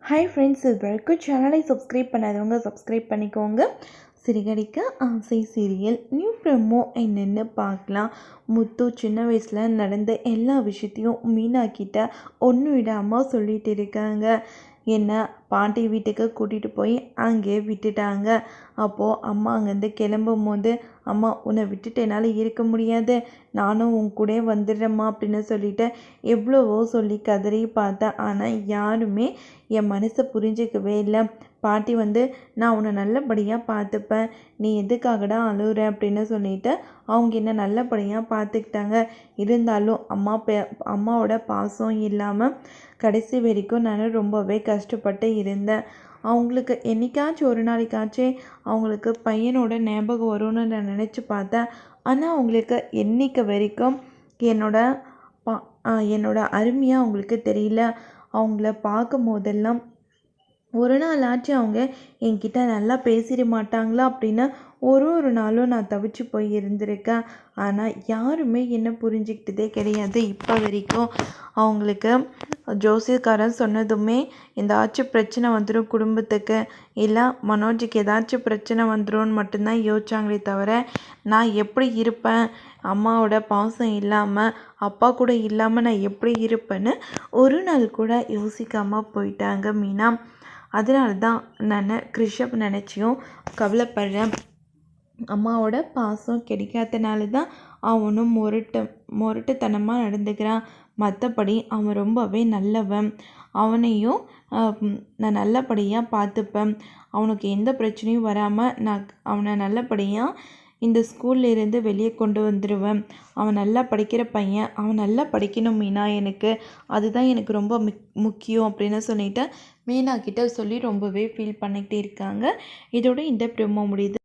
Hi friends, இது வரைக்கும் சேனலை சப்ஸ்கிரைப் பண்ணாதவங்க சப்ஸ்கிரைப் பண்ணிக்கோங்க. சிறுகடிக்க ஆசை சீரியல் நியூ ப்ரோமோ என்னென்னு பார்க்கலாம். முத்து சின்ன வயசில் நடந்த எல்லா விஷயத்தையும் மீனாக்கிட்ட ஒன்று விடாமல் சொல்லிட்டு இருக்காங்க. என்ன பாட்டி வீட்டுக்கு கூட்டிகிட்டு போய் அங்கே விட்டுட்டாங்க. அப்போது அம்மா அங்கேருந்து கிளம்பும் போது, அம்மா உன்னை விட்டுட்டு என்னால் இருக்க முடியாது, நானும் உன் கூட வந்துடுறேம்மா அப்படின்னு சொல்லிட்டு எவ்வளவோ சொல்லி கதறி பார்த்தேன். ஆனால் யாருமே என் மனசை புரிஞ்சிக்கவே இல்லை. பாட்டி நான் உன்னை நல்லபடியாக பார்த்துப்பேன், நீ எதுக்காகடா அழுகுற அப்படின்னு சொல்லிட்டு அவங்க என்ன நல்லபடியாக பார்த்துக்கிட்டாங்க. இருந்தாலும் அம்மாவோட பாசம் இல்லாமல் கடைசி வரைக்கும் நான் ரொம்பவே கஷ்டப்பட்டு இருந்தேன். அவங்களுக்கு என்றைக்காச்சும் ஒரு நாளைக்காச்சும் அவங்களுக்கு பையனோட ஞாபகம் வரும்னு நான் நினச்சி பார்த்தேன். ஆனால் அவங்களுக்கு என்றைக்கு வரைக்கும் என்னோட அருமையாக அவங்களுக்கு தெரியல. அவங்கள பார்க்கும் போதெல்லாம் ஒரு நாளாச்சும் அவங்க என்கிட்ட நல்லா பேசிட மாட்டாங்களா அப்படின்னு ஒரு நாளும் நான் தவிச்சு போய் இருந்திருக்கேன். ஆனால் யாருமே என்ன புரிஞ்சுக்கிட்டதே கிடையாது இப்போ வரைக்கும். அவங்களுக்கு ஜோசியக்காரன் சொன்னதுமே ஏதாச்சும் பிரச்சனை வந்துடும் குடும்பத்துக்கு, இல்லை மனோஜுக்கு ஏதாச்சும் பிரச்சனை வந்துடும்னு மட்டும்தான் யோசிச்சாங்களே தவிர, நான் எப்படி இருப்பேன், அம்மாவோட பாசம் இல்லாமல் அப்பா கூட இல்லாமல் நான் எப்படி இருப்பேன்னு ஒரு நாள் கூட யோசிக்காமல் போயிட்டாங்க மீனா. அதனால தான் நான் கிருஷப் நினச்சியும் கவலைப்படுறேன். அம்மாவோட பாசம் கிடைக்காதனால தான் அவனும் முரட்டுத்தனமாக நடந்துக்கிறான். மற்றபடி அவன் ரொம்பவே நல்லவன். அவனையும் நான் நல்லபடியாக பார்த்துப்பேன். அவனுக்கு எந்த பிரச்சனையும் வராமல் நான் அவனை நல்லபடியாக இந்த ஸ்கூல்லேருந்து வெளியே கொண்டு வந்துடுவேன். அவன் நல்லா படிக்கிற பையன், அவன் நல்லா படிக்கணும் மீனா, அதுதான் எனக்கு ரொம்ப முக்கியம் அப்படின்னு சொல்லிட்டு மீனா கிட்ட சொல்லி ரொம்பவே ஃபீல் பண்ணிக்கிட்டே இருக்காங்க. இதோட இந்த ப்ரோமோ முடியுது.